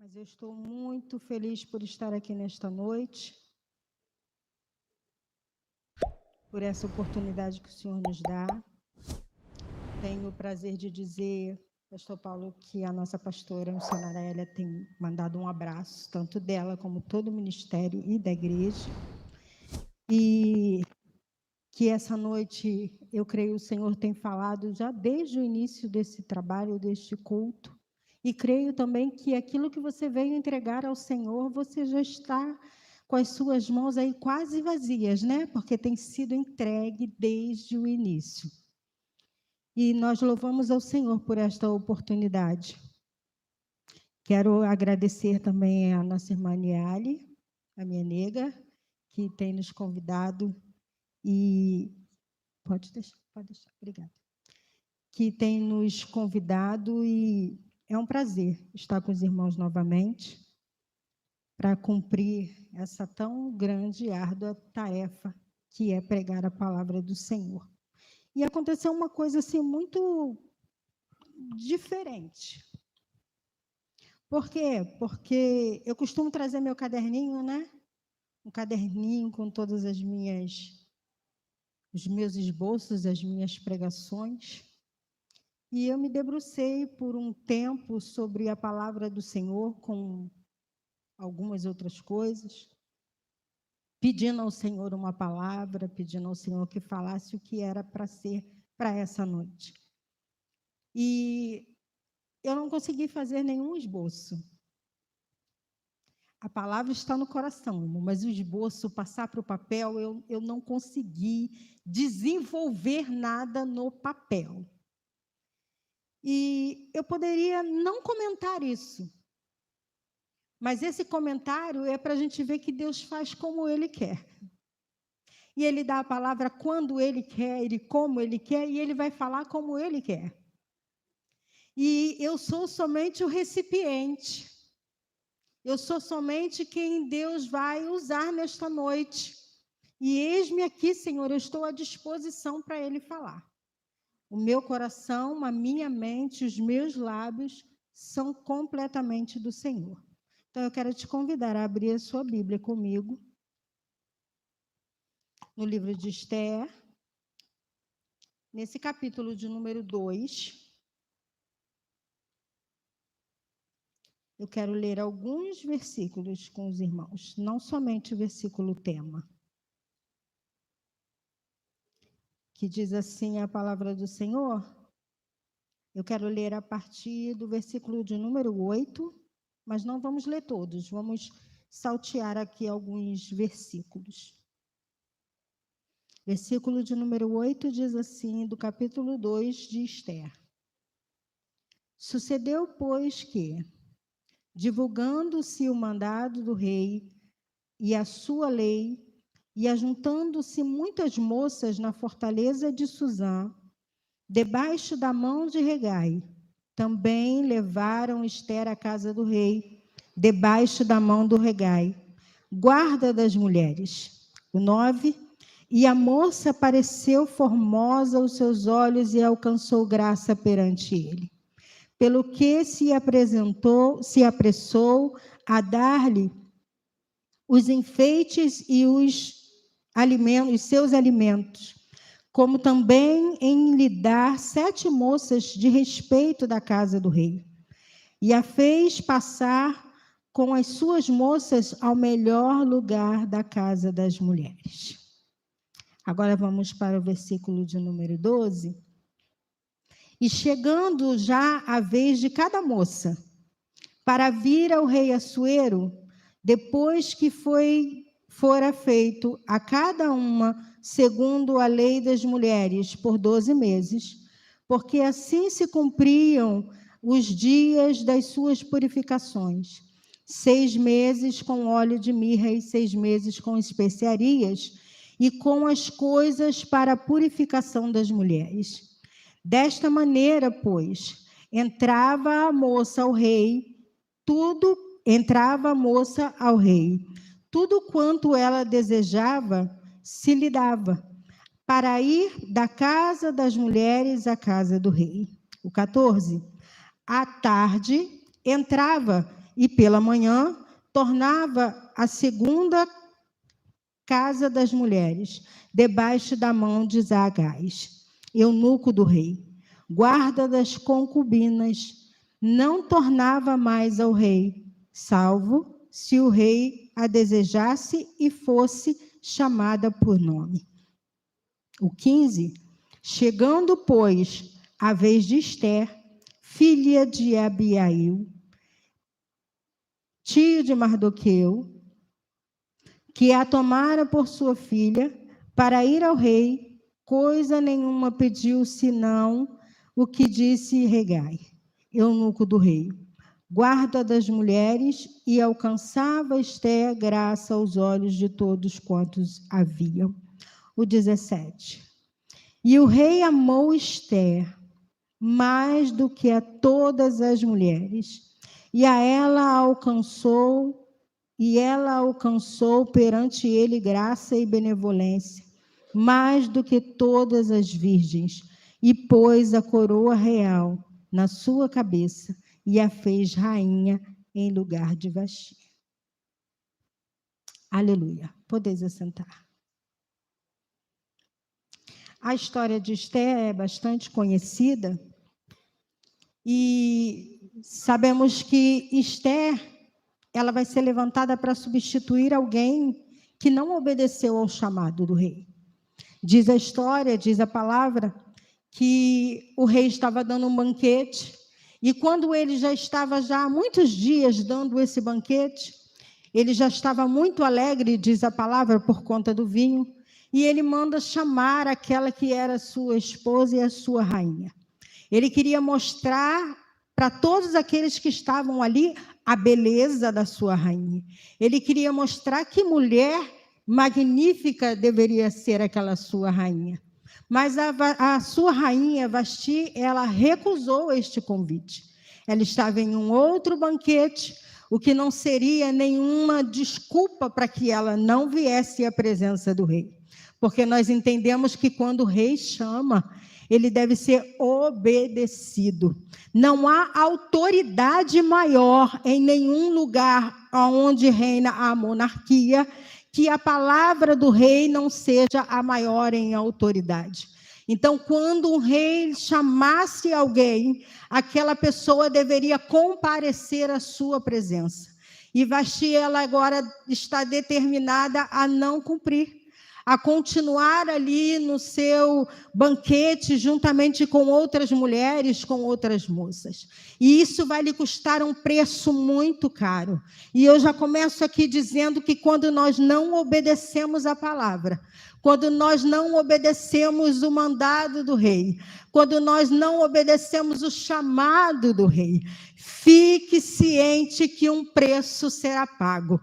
Mas eu estou muito feliz por estar aqui nesta noite, por essa oportunidade que o Senhor nos dá. Tenho o prazer de dizer, pastor Paulo, que a nossa pastora, a missionária Hélia, tem mandado um abraço, tanto dela como todo o ministério e da igreja. E que essa noite, eu creio, o Senhor tem falado já desde o início desse trabalho, deste culto. E creio também que aquilo que você veio entregar ao Senhor, você já está com as suas mãos aí quase vazias, né? Porque tem sido entregue desde o início. E nós louvamos ao Senhor por esta oportunidade. Quero agradecer também a nossa irmã Niali, a minha nega, que tem nos convidado e... Pode deixar, obrigada. Que tem nos convidado e é um prazer estar com os irmãos novamente para cumprir essa tão grande e árdua tarefa que é pregar a palavra do Senhor. E aconteceu uma coisa assim muito diferente. Por quê? Porque eu costumo trazer meu caderninho, né? Um caderninho com todas os meus esboços, as minhas pregações. E eu me debrucei por um tempo sobre a palavra do Senhor, com algumas outras coisas, pedindo ao Senhor uma palavra, pedindo ao Senhor que falasse o que era para ser para essa noite. E eu não consegui fazer nenhum esboço. A palavra está no coração, mas o esboço, passar para o papel, eu não consegui desenvolver nada no papel. E eu poderia não comentar isso, mas esse comentário é para a gente ver que Deus faz como Ele quer. E Ele dá a palavra quando Ele quer, e como Ele quer, e Ele vai falar como Ele quer. E eu sou somente o recipiente. Eu sou somente quem Deus vai usar nesta noite. E eis-me aqui, Senhor, eu estou à disposição para Ele falar. O meu coração, a minha mente, os meus lábios são completamente do Senhor. Então, eu quero te convidar a abrir a sua Bíblia comigo, no livro de Esther, nesse capítulo de número 2. Eu quero ler alguns versículos com os irmãos, não somente o versículo tema, que diz assim a palavra do Senhor. Eu quero ler a partir do versículo de número 8, mas não vamos ler todos, vamos saltear aqui alguns versículos. Versículo de número 8 diz assim, do capítulo 2 de Esther. Sucedeu, pois, que, divulgando-se o mandado do rei e a sua lei, e ajuntando-se muitas moças na fortaleza de Suzã, debaixo da mão de Hegai, também levaram Esther à casa do rei, debaixo da mão do Hegai, guarda das mulheres. O 9, e a moça pareceu formosa aos seus olhos e alcançou graça perante ele. Pelo que se apressou a dar-lhe os enfeites e os seus alimentos, como também em lhe dar 7 moças de respeito da casa do rei. E a fez passar com as suas moças ao melhor lugar da casa das mulheres. Agora vamos para o versículo de número 12. E chegando já a vez de cada moça, para vir ao rei Assuero, depois que fora feito a cada uma, segundo a lei das mulheres, por 12 meses, porque assim se cumpriam os dias das suas purificações, 6 meses com óleo de mirra e 6 meses com especiarias, e com as coisas para a purificação das mulheres. Desta maneira, pois, entrava a moça ao rei, tudo quanto ela desejava, se lhe dava, para ir da casa das mulheres à casa do rei. O 14, à tarde, entrava e pela manhã tornava a segunda casa das mulheres, debaixo da mão de Zagás, eunuco do rei, guarda das concubinas, não tornava mais ao rei, salvo se o rei a desejasse e fosse chamada por nome. O 15, chegando, pois, a vez de Ester, filha de Abiail, tio de Mardoqueu, que a tomara por sua filha, para ir ao rei, coisa nenhuma pediu, senão o que disse Hegai, eunuco do rei, guarda das mulheres, e alcançava Ester graça aos olhos de todos quantos haviam. O 17. E o rei amou Ester mais do que a todas as mulheres, e ela alcançou perante ele graça e benevolência, mais do que todas as virgens, e pôs a coroa real na sua cabeça, e a fez rainha em lugar de Vasti. Aleluia. Podeis assentar. A história de Ester é bastante conhecida, e sabemos que Ester, ela vai ser levantada para substituir alguém que não obedeceu ao chamado do rei. Diz a história, diz a palavra, que o rei estava dando um banquete, e quando ele já estava há muitos dias dando esse banquete, ele já estava muito alegre, diz a palavra, por conta do vinho, e ele manda chamar aquela que era sua esposa e a sua rainha. Ele queria mostrar para todos aqueles que estavam ali a beleza da sua rainha. Ele queria mostrar que mulher magnífica deveria ser aquela sua rainha. Mas a sua rainha, Vasti, ela recusou este convite. Ela estava em um outro banquete, o que não seria nenhuma desculpa para que ela não viesse à presença do rei. Porque nós entendemos que quando o rei chama, ele deve ser obedecido. Não há autoridade maior em nenhum lugar onde reina a monarquia que a palavra do rei não seja a maior em autoridade. Então, quando um rei chamasse alguém, aquela pessoa deveria comparecer à sua presença. E Vasti, ela agora está determinada a não cumprir, a continuar ali no seu banquete, juntamente com outras mulheres, com outras moças. E isso vai lhe custar um preço muito caro. E eu já começo aqui dizendo que quando nós não obedecemos a palavra, quando nós não obedecemos o mandado do rei, quando nós não obedecemos o chamado do rei, fique ciente que um preço será pago.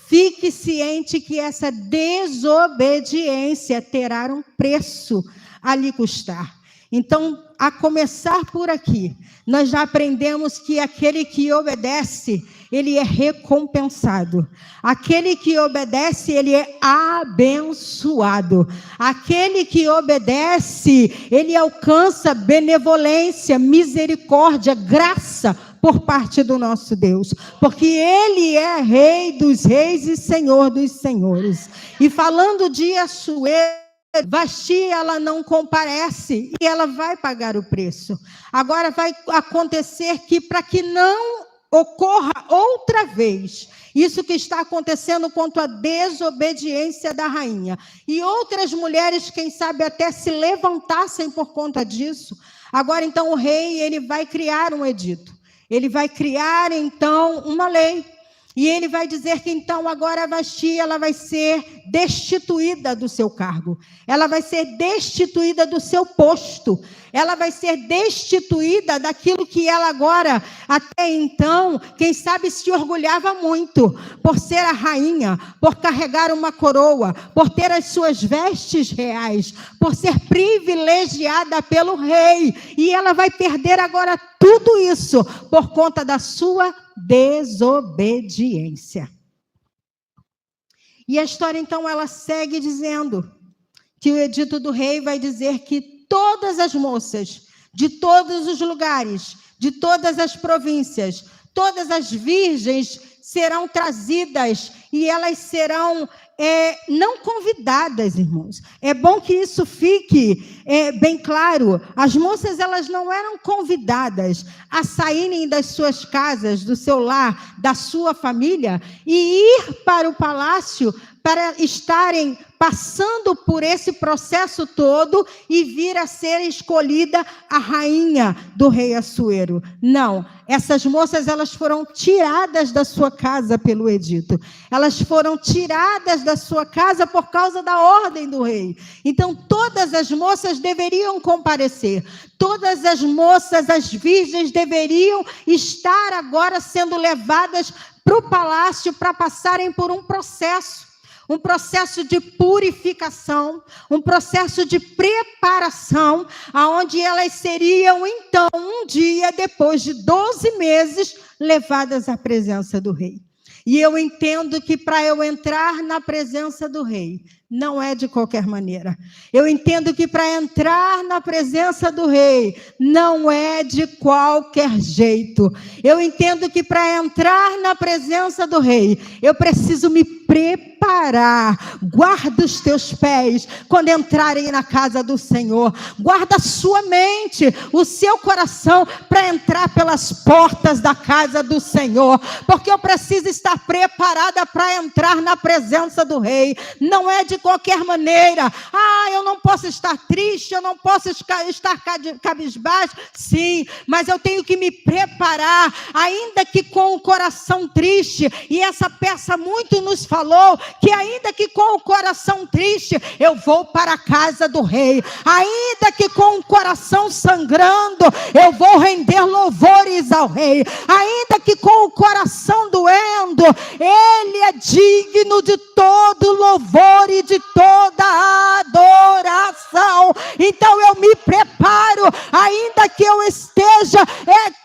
Fique ciente que essa desobediência terá um preço a lhe custar. Então, a começar por aqui, nós já aprendemos que aquele que obedece, ele é recompensado. Aquele que obedece, ele é abençoado. Aquele que obedece, ele alcança benevolência, misericórdia, graça por parte do nosso Deus, porque Ele é Rei dos reis e Senhor dos senhores. E falando de Assuero, Vasti, ela não comparece e ela vai pagar o preço. Agora vai acontecer que, para que não ocorra outra vez isso que está acontecendo quanto à desobediência da rainha, e outras mulheres, quem sabe, até se levantassem por conta disso, agora então o rei, ele vai criar um edito. Ele vai criar, então, uma lei. E ele vai dizer que, então, agora a Vasti, ela vai ser destituída do seu cargo. Ela vai ser destituída do seu posto. Ela vai ser destituída daquilo que ela agora, até então, quem sabe se orgulhava muito, por ser a rainha, por carregar uma coroa, por ter as suas vestes reais, por ser privilegiada pelo rei. E ela vai perder agora tudo isso por conta da sua desobediência. E a história, então, ela segue dizendo que o edito do rei vai dizer que todas as moças, de todos os lugares, de todas as províncias, Todas as virgens serão trazidas e elas serão não convidadas, irmãos. É bom que isso fique bem claro. As moças, elas não eram convidadas a saírem das suas casas, do seu lar, da sua família e ir para o palácio para estarem passando por esse processo todo e vir a ser escolhida a rainha do rei Assuero. Não, essas moças, elas foram tiradas da sua casa pelo edito. Elas foram tiradas da sua casa por causa da ordem do rei. Então, todas as moças deveriam comparecer. Todas as moças, as virgens, deveriam estar agora sendo levadas para o palácio para passarem por um processo de purificação, um processo de preparação, aonde elas seriam, então, um dia, depois de 12 meses, levadas à presença do rei. E eu entendo que para eu entrar na presença do rei, não é de qualquer maneira. Eu entendo que para entrar na presença do rei, não é de qualquer jeito. Eu entendo que para entrar na presença do rei, eu preciso me preparar. Guarda os teus pés quando entrarem na casa do Senhor. Guarda a sua mente, o seu coração, para entrar pelas portas da casa do Senhor. Porque eu preciso estar preparada para entrar na presença do rei. Não é de qualquer maneira. Eu não posso estar triste, eu não posso estar cabisbaixo. Sim, mas eu tenho que me preparar, ainda que com o coração triste. E essa peça muito nos falou que ainda que com o coração triste, eu vou para a casa do rei. Ainda que com o coração sangrando, eu vou render louvores ao rei. Ainda que com o coração doendo, ele é digno de todo louvor e de toda adoração. Então eu me preparo, ainda que eu esteja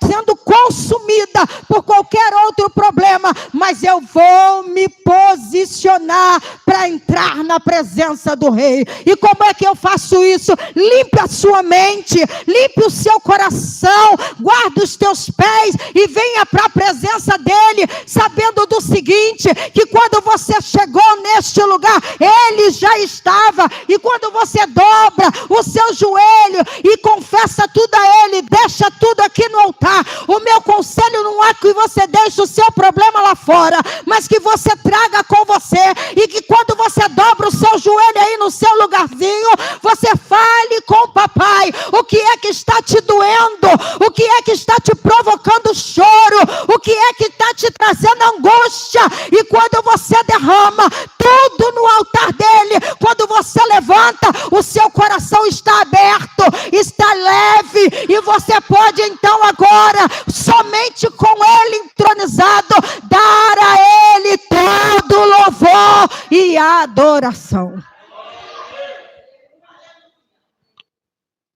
sendo consumida por qualquer outro problema, mas eu vou me posicionar para entrar na presença do rei. E como é que eu faço isso? Limpe a sua mente, limpe o seu coração, guarda os teus pés e venha para a presença dele, sabendo do seguinte, que quando você chegou neste lugar, ele já estava. E quando você dobra o seu joelho e confessa tudo a ele, deixa tudo aqui no altar, o meu conselho não é que você deixe o seu problema lá fora, mas que você traga com você, e que quando você dobra o seu joelho aí no seu lugarzinho, você fale com o papai o que é que está te doendo, o que é que está te provocando choro, o que é que está te trazendo angústia. E quando você derrama tudo no altar dele, quando você levanta, o seu coração está aberto, está leve, e você pode então agora, somente com ele entronizado, dar a ele todo louvor e adoração.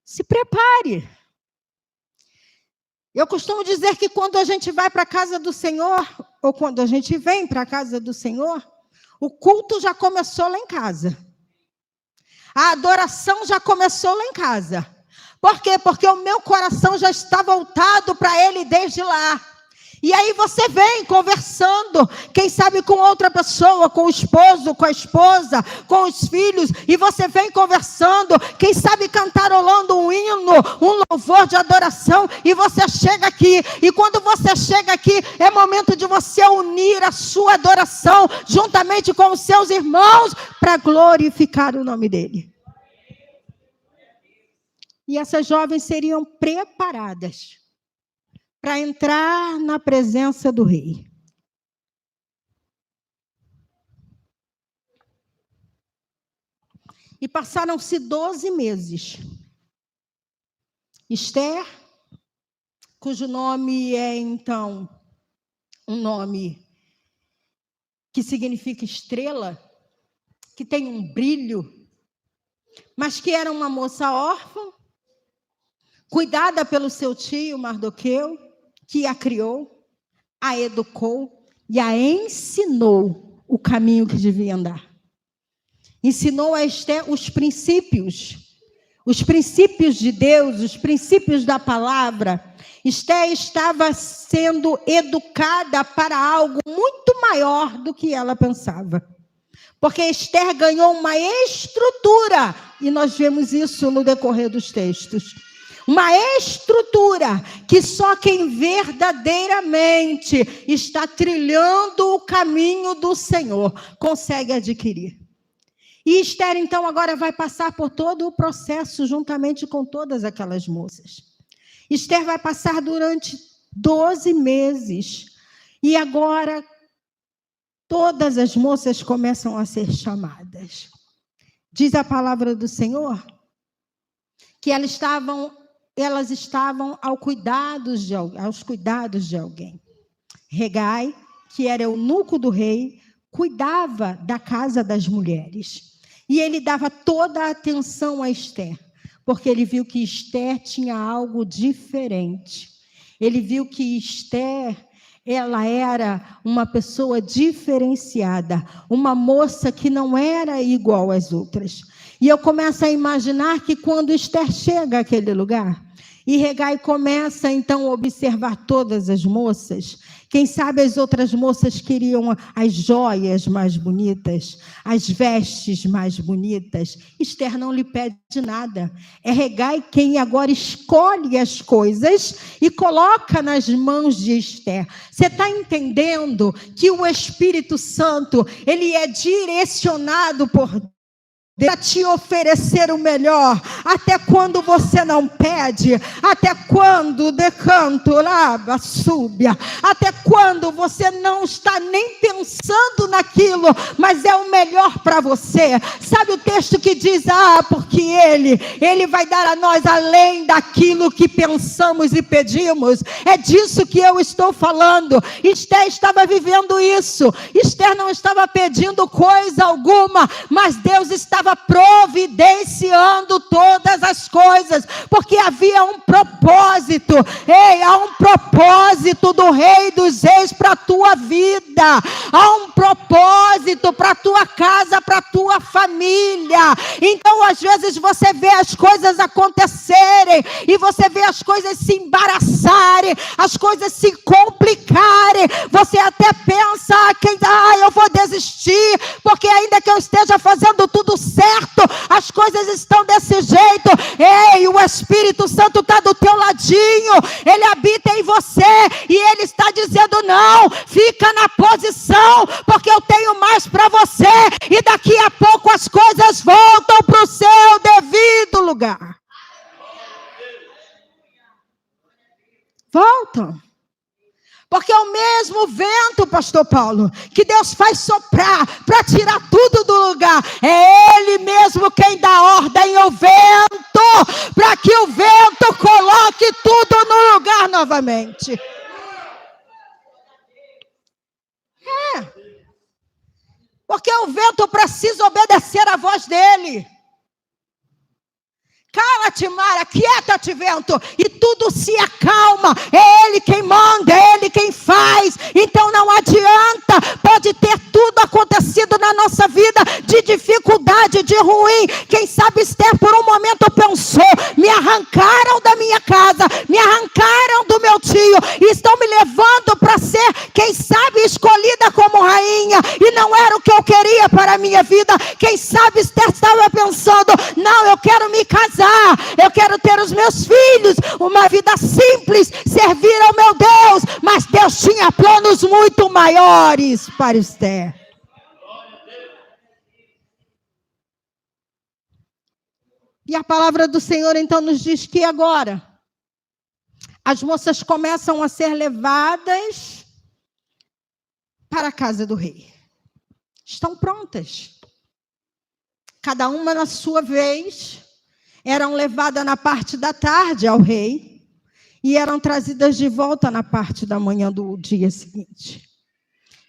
Se prepare. Eu costumo dizer que quando a gente vai para a casa do Senhor, ou quando a gente vem para a casa do Senhor, o culto já começou lá em casa. A adoração já começou lá em casa. Por quê? Porque o meu coração já está voltado para ele desde lá. E aí você vem conversando, quem sabe com outra pessoa, com o esposo, com a esposa, com os filhos, e você vem conversando, quem sabe cantarolando um hino, um louvor de adoração, e você chega aqui, e quando você chega aqui, é momento de você unir a sua adoração, juntamente com os seus irmãos, para glorificar o nome dele. E essas jovens seriam preparadas para entrar na presença do rei. E passaram-se 12 meses. Esther, cujo nome é, então, um nome que significa estrela, que tem um brilho, mas que era uma moça órfã, cuidada pelo seu tio Mardoqueu, que a criou, a educou e a ensinou o caminho que devia andar. Ensinou a Esther os princípios, os princípios de Deus, os princípios da palavra, Esther estava sendo educada para algo muito maior do que ela pensava. Porque Esther ganhou uma estrutura, e nós vemos isso no decorrer dos textos. Uma estrutura que só quem verdadeiramente está trilhando o caminho do Senhor consegue adquirir. E Esther, então, agora vai passar por todo o processo juntamente com todas aquelas moças. Esther vai passar durante 12 meses. E agora todas as moças começam a ser chamadas. Diz a palavra do Senhor que elas estavam aos cuidados de alguém. Regai, que era eunuco do rei, cuidava da casa das mulheres. E ele dava toda a atenção a Esther, porque ele viu que Esther tinha algo diferente. Ele viu que Esther, ela era uma pessoa diferenciada, uma moça que não era igual às outras. E eu começo a imaginar que quando Esther chega àquele lugar, e Regai começa então a observar todas as moças, quem sabe as outras moças queriam as joias mais bonitas, as vestes mais bonitas. Esther não lhe pede nada. É Regai quem agora escolhe as coisas e coloca nas mãos de Esther. Você está entendendo que o Espírito Santo, ele é direcionado por Deus para te oferecer o melhor, até quando você não pede, até quando decanto lá, súbia, até quando você não está nem pensando naquilo, mas é o melhor para você. Sabe o texto que diz, porque ele vai dar a nós além daquilo que pensamos e pedimos. É disso que eu estou falando. Esther estava vivendo isso. Esther não estava pedindo coisa alguma, mas Deus estava providenciando todas as coisas, porque havia um propósito. Há um propósito do Rei dos Reis para a tua vida, há um propósito para a tua casa, para a tua família. Então às vezes você vê as coisas acontecerem, e você vê as coisas se embaraçarem, as coisas se complicarem, você até pensa, eu vou desistir, porque ainda que eu esteja fazendo tudo certo, as coisas estão desse jeito. O Espírito Santo está do teu ladinho, ele habita em você, e ele está dizendo, não, fica na posição, porque eu tenho mais para você, e daqui a pouco as coisas voltam para o seu devido lugar. Voltam. Porque é o mesmo vento, pastor Paulo, que Deus faz soprar para tirar tudo do lugar. É Ele mesmo quem dá ordem ao vento, para que o vento coloque tudo no lugar novamente. Porque o vento precisa obedecer à voz dele. Cala-te, Mara, quieta-te, vento, e tudo se acalma. É Ele quem manda, é Ele quem faz. Então não adianta, pode ter tudo acontecido na nossa vida, de dificuldade, de ruim. Quem sabe Esther por um momento pensou, me arrancaram da minha casa, me arrancaram do meu tio, e estão me levando para ser, quem sabe, escolhida como rainha, e não era o que eu queria para a minha vida. Quem sabe Esther estava pensando, não, eu quero me casar, eu quero ter os meus filhos, uma vida simples, servir ao meu Deus. Mas Deus tinha planos muito maiores para Esther. E a palavra do Senhor então nos diz que agora as moças começam a ser levadas para a casa do rei. Estão prontas, cada uma na sua vez. Eram levadas na parte da tarde ao rei e eram trazidas de volta na parte da manhã do dia seguinte.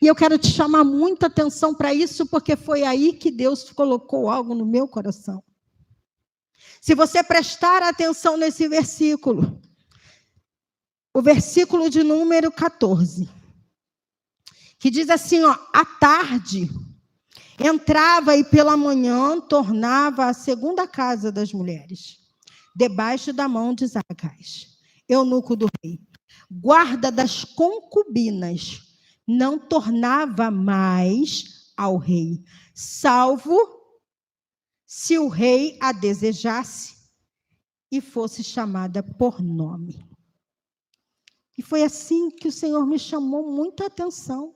E eu quero te chamar muita atenção para isso, porque foi aí que Deus colocou algo no meu coração. Se você prestar atenção nesse versículo, o versículo de número 14, que diz assim, à tarde entrava e pela manhã tornava à segunda casa das mulheres. debaixo da mão de Zacais, eunuco do rei, guarda das concubinas, não tornava mais ao rei, salvo se o rei a desejasse e fosse chamada por nome. E foi assim que o Senhor me chamou muita atenção.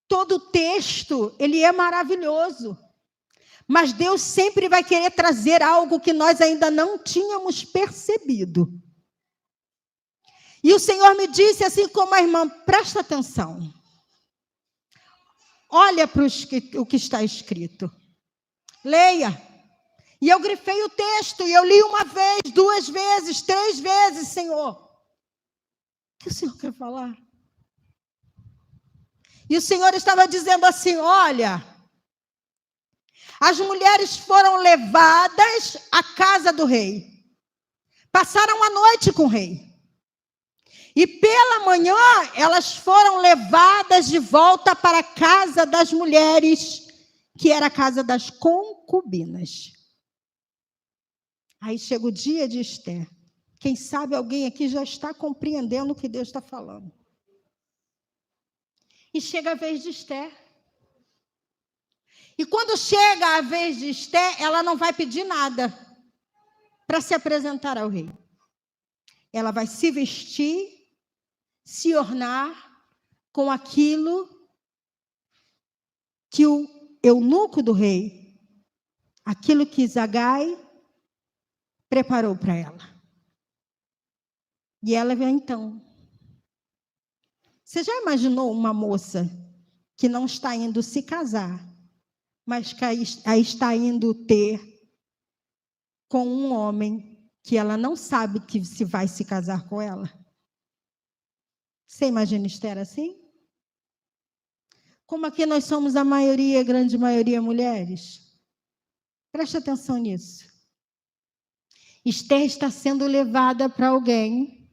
Todo o texto, ele é maravilhoso. Mas Deus sempre vai querer trazer algo que nós ainda não tínhamos percebido. E o Senhor me disse, assim como a irmã, presta atenção. Olha para o que está escrito. Leia. E eu grifei o texto, e eu li uma vez, 2 vezes, 3 vezes, Senhor. O que o Senhor quer falar? E o Senhor estava dizendo assim, olha, as mulheres foram levadas à casa do rei. Passaram a noite com o rei. E pela manhã, elas foram levadas de volta para a casa das mulheres, que era a casa das concubinas. Aí chega o dia de Esther. Quem sabe alguém aqui já está compreendendo o que Deus está falando. E chega a vez de Esther. E quando chega a vez de Esther, ela não vai pedir nada para se apresentar ao rei. Ela vai se vestir, se ornar com aquilo que o eunuco do rei, aquilo que Zagai preparou para ela. E ela vem então. Você já imaginou uma moça que não está indo se casar, mas que está indo ter com um homem que ela não sabe que se vai se casar com ela? Você imagina Esther assim? Como aqui nós somos a maioria, a grande maioria, mulheres. Preste atenção nisso. Esther está sendo levada para alguém,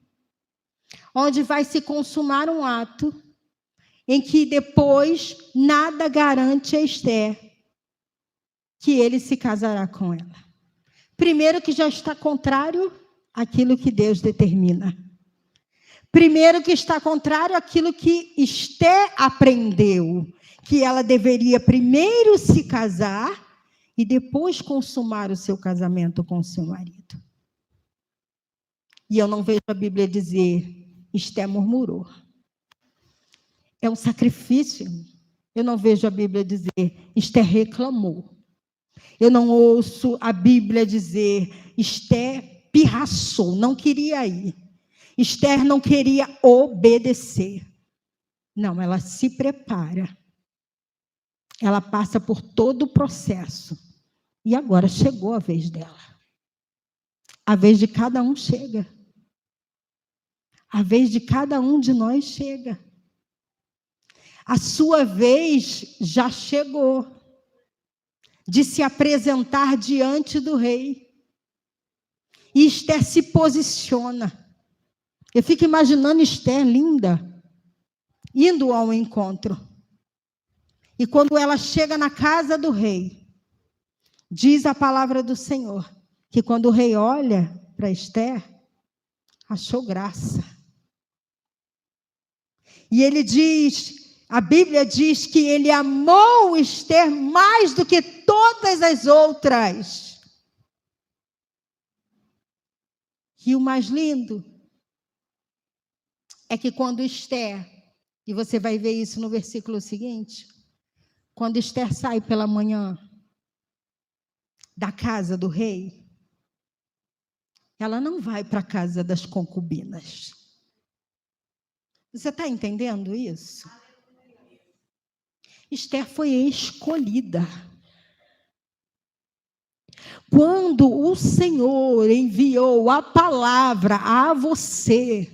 onde vai se consumar um ato, em que depois nada garante a Esther que ele se casará com ela. Primeiro que já está contrário àquilo que Deus determina. Primeiro que está contrário àquilo que Esther aprendeu, que ela deveria primeiro se casar e depois consumar o seu casamento com o seu marido. E eu não vejo a Bíblia dizer, Esther murmurou. É um sacrifício. Eu não vejo a Bíblia dizer, Esther reclamou. Eu não ouço a Bíblia dizer, Esther pirraçou, não queria ir. Esther não queria obedecer. Não, ela se prepara. Ela passa por todo o processo. E agora chegou a vez dela. A vez de cada um chega. A vez de cada um de nós chega. A sua vez já chegou de se apresentar diante do rei. E Esther se posiciona. Eu fico imaginando Esther linda, indo ao encontro. E quando ela chega na casa do rei, diz a palavra do Senhor, que quando o rei olha para Esther, achou graça. E ele diz, a Bíblia diz que ele amou Esther mais do que todas as outras. E o mais lindo é que quando Esther, e você vai ver isso no versículo seguinte, quando Esther sai pela manhã da casa do rei, ela não vai para a casa das concubinas. Você está entendendo isso? Esther foi escolhida. Quando o Senhor enviou a palavra a você,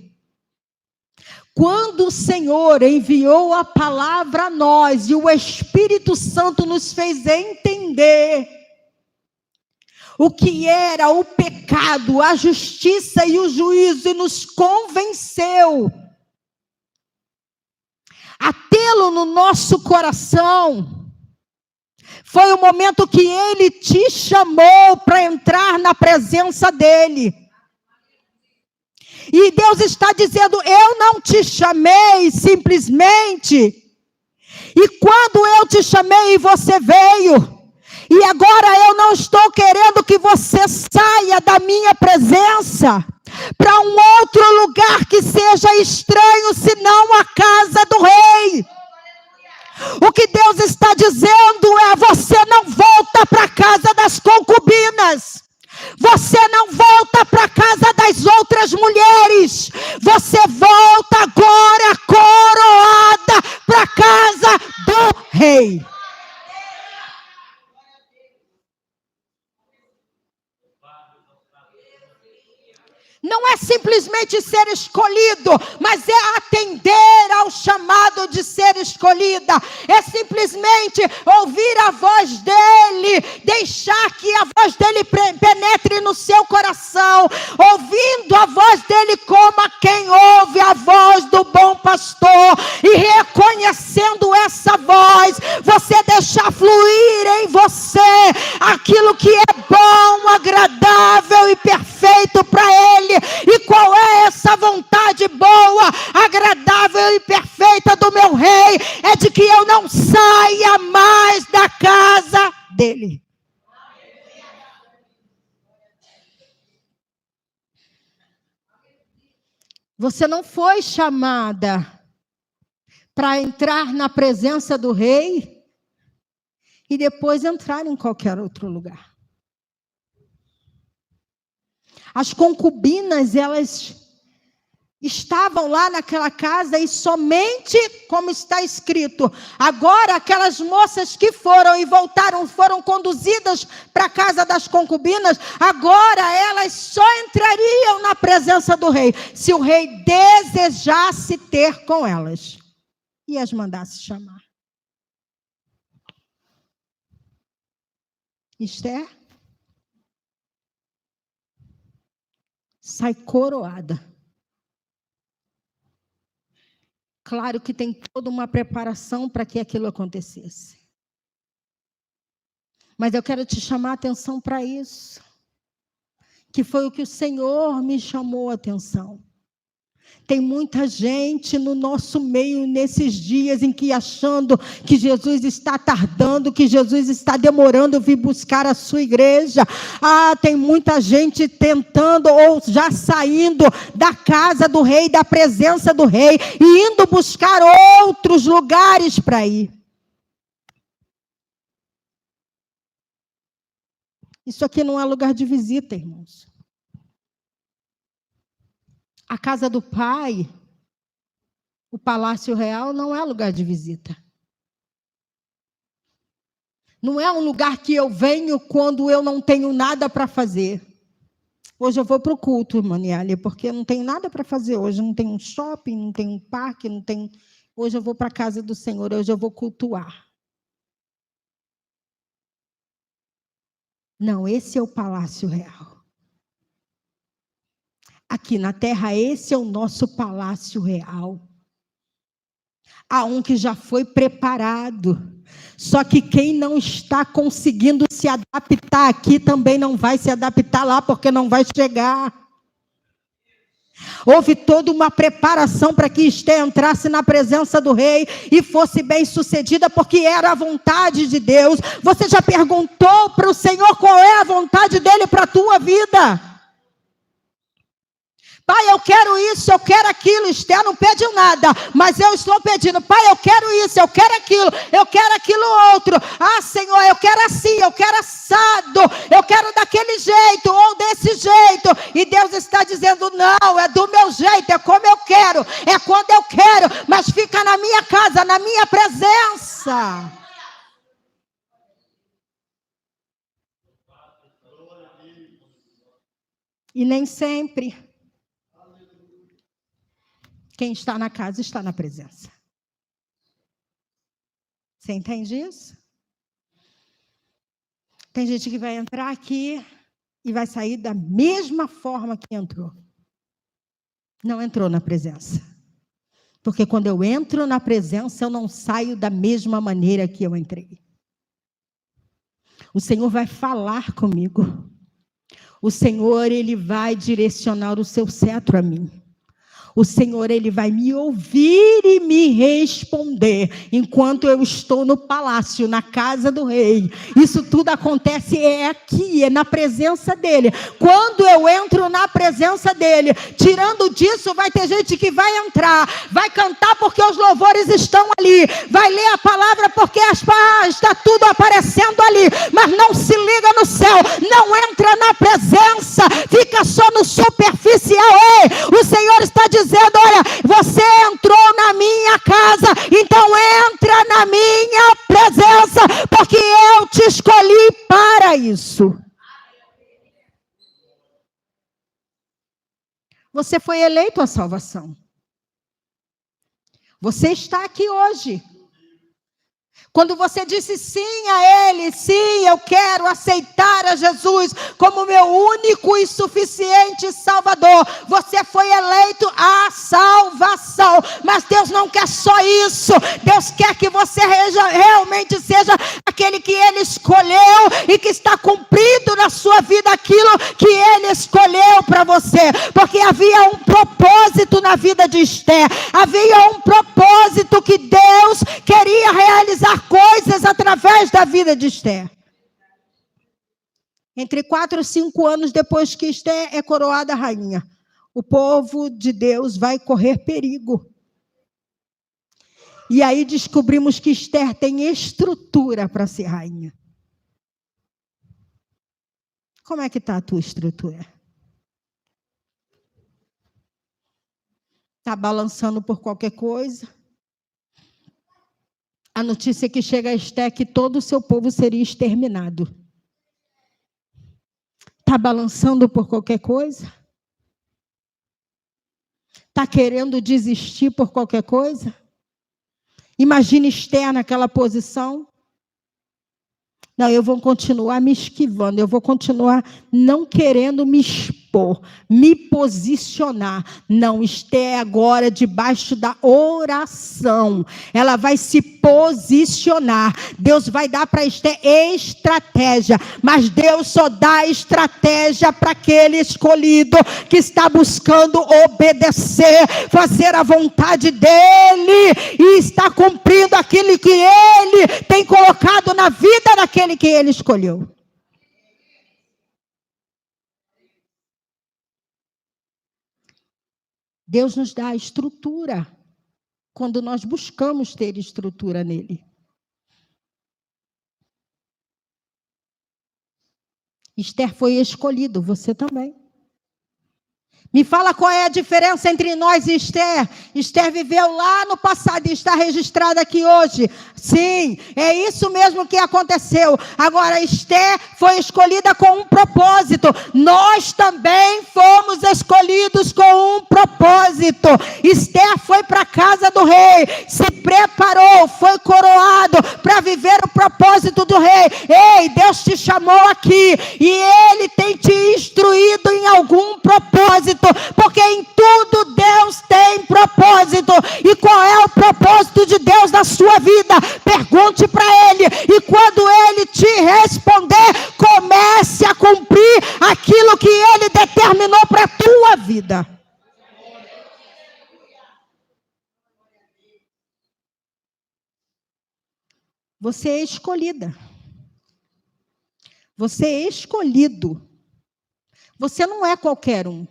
quando o Senhor enviou a palavra a nós e o Espírito Santo nos fez entender o que era o pecado, a justiça e o juízo, e nos convenceu a tê-lo no nosso coração, Foi o momento que Ele te chamou para entrar na presença dEle. E Deus está dizendo, eu não te chamei simplesmente. E quando eu te chamei, você veio. E agora eu não estou querendo que você saia da minha presença para um outro lugar que seja estranho, senão a casa do rei. O que Deus está dizendo é, você não volta para a casa das concubinas. Você não volta para a casa das outras mulheres. Você volta agora coroada para a casa do rei. Não é simplesmente ser escolhido, mas é atender ao chamado de ser escolhida. É simplesmente ouvir a voz dele, deixar que a voz dele penetre no seu coração, ouvindo a voz dele como a quem ouve a voz do bom pastor, e reconhecendo essa voz, você deixar fluir em você aquilo que é bom, agradável e perfeito para ele. E qual é essa vontade boa, agradável e perfeita do meu rei? É de que eu não saia mais da casa dele. Você não foi chamada para entrar na presença do rei e depois entrar em qualquer outro lugar. As concubinas, elas estavam lá naquela casa e somente, como está escrito, agora aquelas moças que foram e voltaram, foram conduzidas para a casa das concubinas, agora elas só entrariam na presença do rei se o rei desejasse ter com elas e as mandasse chamar. Esther sai coroada. Claro que tem toda uma preparação para que aquilo acontecesse. Mas eu quero te chamar a atenção para isso. Que foi o que o Senhor me chamou a atenção. Tem muita gente no nosso meio nesses dias em que achando que Jesus está tardando, que Jesus está demorando vir buscar a sua igreja. Tem muita gente tentando ou já saindo da casa do rei, da presença do rei, e indo buscar outros lugares para ir. Isso aqui não é lugar de visita, irmãos. A casa do Pai, o Palácio Real, não é lugar de visita. Não é um lugar que eu venho quando eu não tenho nada para fazer. Hoje eu vou para o culto, Maniele, porque eu não tenho nada para fazer hoje. Não tem um shopping, não tem um parque, não tem... Hoje eu vou para a casa do Senhor, hoje eu vou cultuar. Não, esse é o Palácio Real. Aqui na terra, esse é o nosso Palácio Real. Há um que já foi preparado. Só que quem não está conseguindo se adaptar aqui também não vai se adaptar lá, porque não vai chegar. Houve toda uma preparação para que Esther entrasse na presença do rei e fosse bem sucedida, porque era a vontade de Deus. Você já perguntou para o Senhor qual é a vontade dele para a tua vida? Pai, eu quero isso, eu quero aquilo. Esther não pediu nada, mas eu estou pedindo. Pai, eu quero isso, eu quero aquilo outro. Senhor, eu quero assim, eu quero assado, eu quero daquele jeito ou desse jeito. E Deus está dizendo, não, é do meu jeito, é como eu quero, é quando eu quero, mas fica na minha casa, na minha presença. E nem sempre quem está na casa está na presença. Você entende isso? Tem gente que vai entrar aqui e vai sair da mesma forma que entrou. Não entrou na presença. Porque quando eu entro na presença, eu não saio da mesma maneira que eu entrei. O Senhor vai falar comigo. O Senhor, Ele vai direcionar o seu cetro a mim. O Senhor, Ele vai me ouvir e me responder, enquanto eu estou no palácio, na casa do rei. Isso tudo acontece aqui, na presença dEle. Quando eu entro na presença dEle, tirando disso, vai ter gente que vai entrar, vai cantar porque os louvores estão ali, vai ler a palavra porque está tudo aparecendo ali, mas não se liga no céu, não entra na presença, fica só no superficial. Ei, o Senhor está dizendo, olha, você entrou na minha casa, então entra na minha presença, porque eu te escolhi para isso. Você foi eleito à salvação. Você está aqui hoje. Quando você disse sim a Ele, sim, eu quero aceitar a Jesus como meu único e suficiente Salvador, você foi eleito à salvação. Mas Deus não quer só isso. Deus quer que você realmente seja aquele que Ele escolheu e que está cumprindo na sua vida aquilo que Ele escolheu para você. Porque havia um propósito na vida de Esther. Havia um propósito que Deus queria realizar coisas através da vida de Esther. Entre 4 e 5 anos depois que Esther é coroada rainha, o povo de Deus vai correr perigo. E aí descobrimos que Esther tem estrutura para ser rainha. Como é que está a tua estrutura? Está balançando por qualquer coisa? A notícia que chega a Esther é que todo o seu povo seria exterminado. Está balançando por qualquer coisa? Está querendo desistir por qualquer coisa? Imagina Esther naquela posição. Não, eu vou continuar me esquivando, eu vou continuar não querendo me expor, me posicionar. Não, Esther agora debaixo da oração, ela vai se posicionar. Deus vai dar para Esther estratégia, mas Deus só dá estratégia para aquele escolhido que está buscando obedecer, fazer a vontade dEle e está cumprindo aquilo que Ele tem colocado na vida daquele que Ele escolheu. Deus nos dá a estrutura quando nós buscamos ter estrutura nele. Esther foi escolhido, você também. Me fala qual é a diferença entre nós e Esther. Esther viveu lá no passado e está registrada aqui hoje. Sim, é isso mesmo que aconteceu. Agora, Esther foi escolhida com um propósito. Nós também fomos escolhidos com um propósito. Esther foi para a casa do rei, se preparou, foi coroado para viver o propósito do rei. Ei, Deus te chamou aqui e Ele tem te instruído em algum propósito. Porque em tudo Deus tem propósito. E qual é o propósito de Deus na sua vida? Pergunte para Ele. E quando Ele te responder, comece a cumprir aquilo que Ele determinou para a tua vida. Você é escolhida. Você é escolhido. Você não é qualquer um.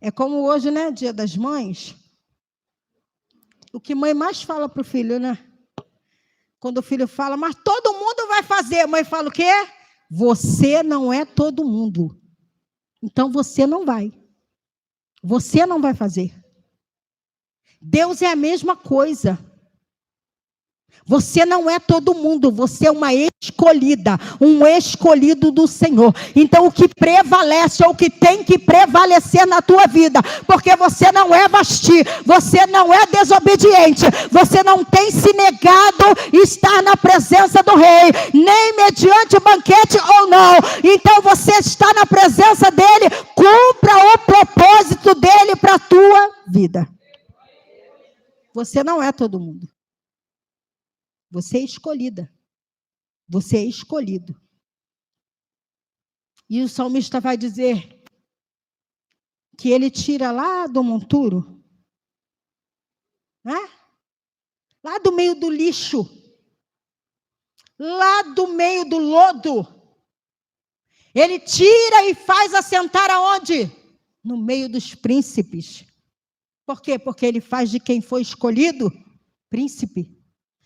É como hoje, né? Dia das Mães. O que mãe mais fala para o filho, né? Quando o filho fala, mas todo mundo vai fazer. A mãe fala o quê? Você não é todo mundo. Então você não vai. Você não vai fazer. Deus é a mesma coisa. Você não é todo mundo, você é uma escolhida, um escolhido do Senhor. Então o que prevalece, ou o que tem que prevalecer na tua vida, porque você não é Vasti, você não é desobediente, você não tem se negado estar na presença do rei, nem mediante banquete ou não. Então você está na presença dele, cumpra o propósito dele para a tua vida. Você não é todo mundo. Você é escolhida. Você é escolhido. E o salmista vai dizer que ele tira lá do monturo, né? Lá do meio do lixo, lá do meio do lodo, ele tira e faz assentar aonde? No meio dos príncipes. Por quê? Porque ele faz de quem foi escolhido, príncipe.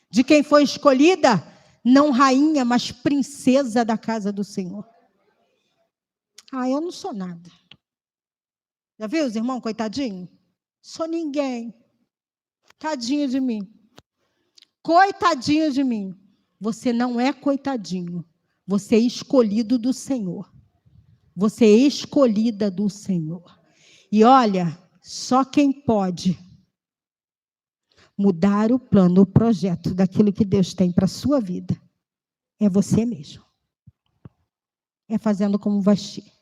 De quem foi escolhida, não rainha, mas princesa da casa do Senhor. Eu não sou nada. Já viu os irmãos, coitadinho? Sou ninguém. Tadinho de mim. Coitadinho de mim. Você não é coitadinho. Você é escolhido do Senhor. Você é escolhida do Senhor. E olha, só quem pode mudar o plano, o projeto daquilo que Deus tem para a sua vida é você mesmo. É fazendo como Vasti.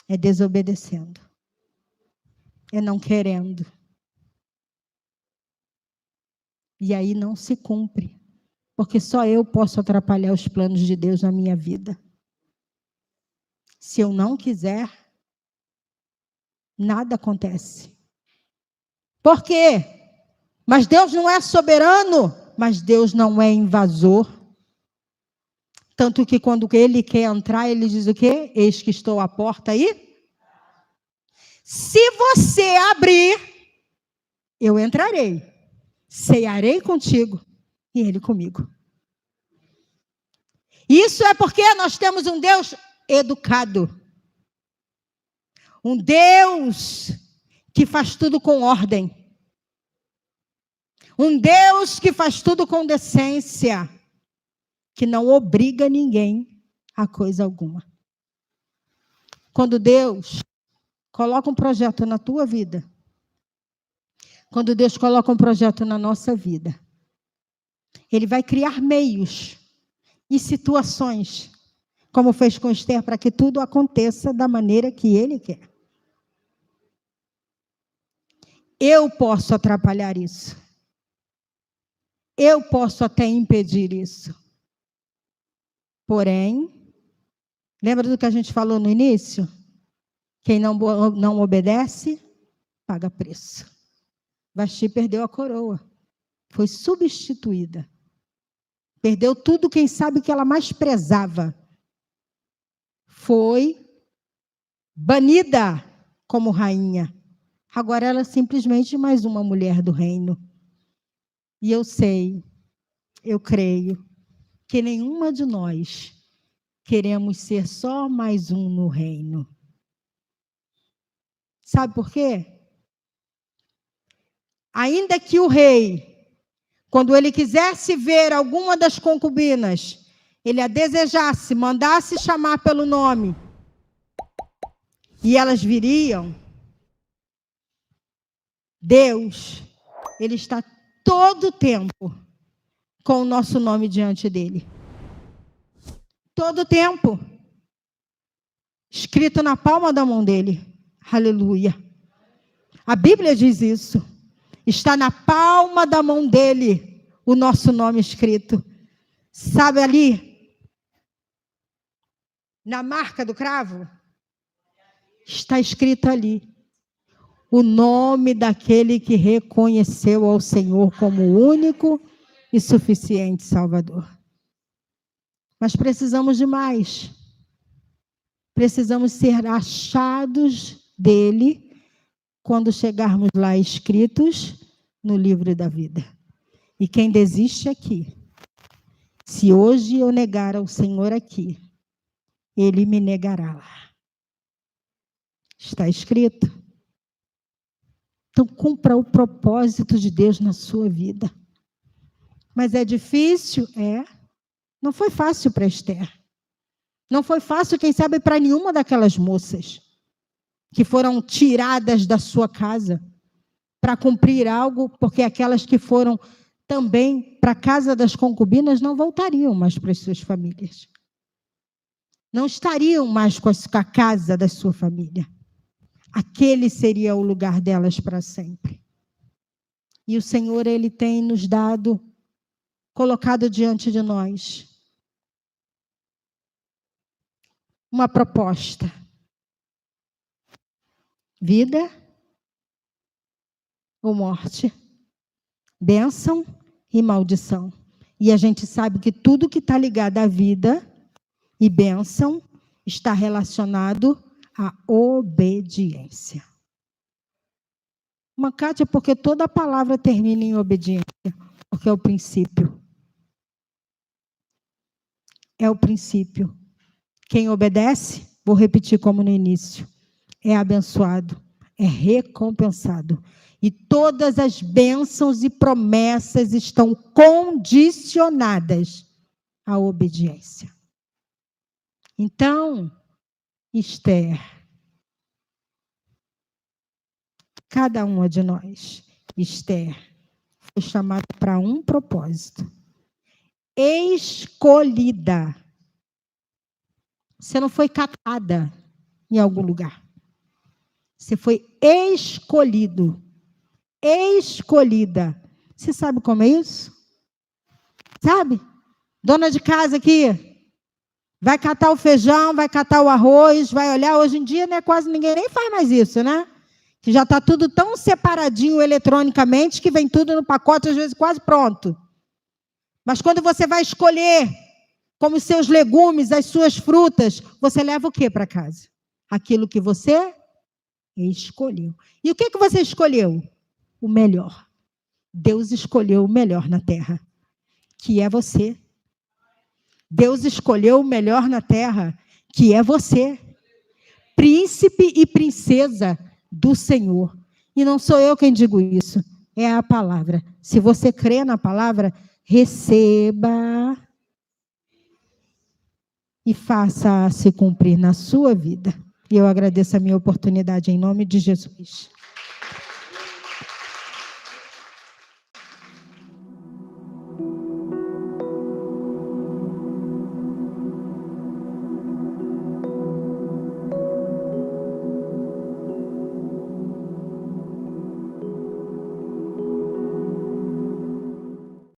É desobedecendo. É não querendo. E aí não se cumpre. Porque só eu posso atrapalhar os planos de Deus na minha vida. Se eu não quiser, nada acontece. Por quê? Mas Deus não é soberano, mas Deus não é invasor. Tanto que quando ele quer entrar, ele diz o quê? Eis que estou à porta aí. Se você abrir, eu entrarei. Cearei contigo e ele comigo. Isso é porque nós temos um Deus educado. Um Deus que faz tudo com ordem. Um Deus que faz tudo com decência. Que não obriga ninguém a coisa alguma. Quando Deus coloca um projeto na tua vida, quando Deus coloca um projeto na nossa vida, Ele vai criar meios e situações, como fez com Esther, para que tudo aconteça da maneira que Ele quer. Eu posso atrapalhar isso. Eu posso até impedir isso. Porém, lembra do que a gente falou no início? Quem não obedece, paga preço. Vasti perdeu a coroa. Foi substituída. Perdeu tudo, quem sabe, que ela mais prezava. Foi banida como rainha. Agora ela é simplesmente mais uma mulher do reino. E eu sei, eu creio, que nenhuma de nós queremos ser só mais um no reino. Sabe por quê? Ainda que o rei, quando ele quisesse ver alguma das concubinas, ele a desejasse, mandasse chamar pelo nome, e elas viriam, Deus, Ele está todo o tempo com o nosso nome diante dele. Todo o tempo. Escrito na palma da mão dele. Aleluia. A Bíblia diz isso. Está na palma da mão dele o nosso nome escrito. Sabe ali? Na marca do cravo? Está escrito ali. O nome daquele que reconheceu ao Senhor como o único e suficiente Salvador. Mas precisamos de mais. Precisamos ser achados dele quando chegarmos lá escritos no livro da vida. E quem desiste aqui, se hoje eu negar ao Senhor aqui, ele me negará lá. Está escrito. Então, cumpra o propósito de Deus na sua vida. Mas é difícil? É. Não foi fácil para Esther. Não foi fácil, quem sabe, para nenhuma daquelas moças que foram tiradas da sua casa para cumprir algo, porque aquelas que foram também para a casa das concubinas não voltariam mais para as suas famílias. Não estariam mais com a casa da sua família. Aquele seria o lugar delas para sempre. E o Senhor, Ele tem nos dado colocado diante de nós uma proposta: vida ou morte, bênção e maldição. E a gente sabe que tudo que está ligado à vida e bênção está relacionado à obediência. Macate é porque toda a palavra termina em obediência, porque é o princípio. É o princípio. Quem obedece, vou repetir como no início, é abençoado, é recompensado. E todas as bênçãos e promessas estão condicionadas à obediência. Então, Esther, cada uma de nós, Esther, foi chamada para um propósito. Escolhida. Você não foi catada em algum lugar. Você foi escolhido. Escolhida. Você sabe como é isso? Sabe? Dona de casa aqui. Vai catar o feijão, vai catar o arroz, vai olhar. Hoje em dia, né, quase ninguém nem faz mais isso, né? Que já está tudo tão separadinho eletronicamente que vem tudo no pacote, às vezes quase pronto. Mas quando você vai escolher como os seus legumes, as suas frutas, você leva o que para casa? Aquilo que você escolheu. E o que você escolheu? O melhor. Deus escolheu o melhor na terra, que é você. Deus escolheu o melhor na terra, que é você. Príncipe e princesa do Senhor. E não sou eu quem digo isso, é a palavra. Se você crê na palavra, receba e faça se cumprir na sua vida. E eu agradeço a minha oportunidade em nome de Jesus.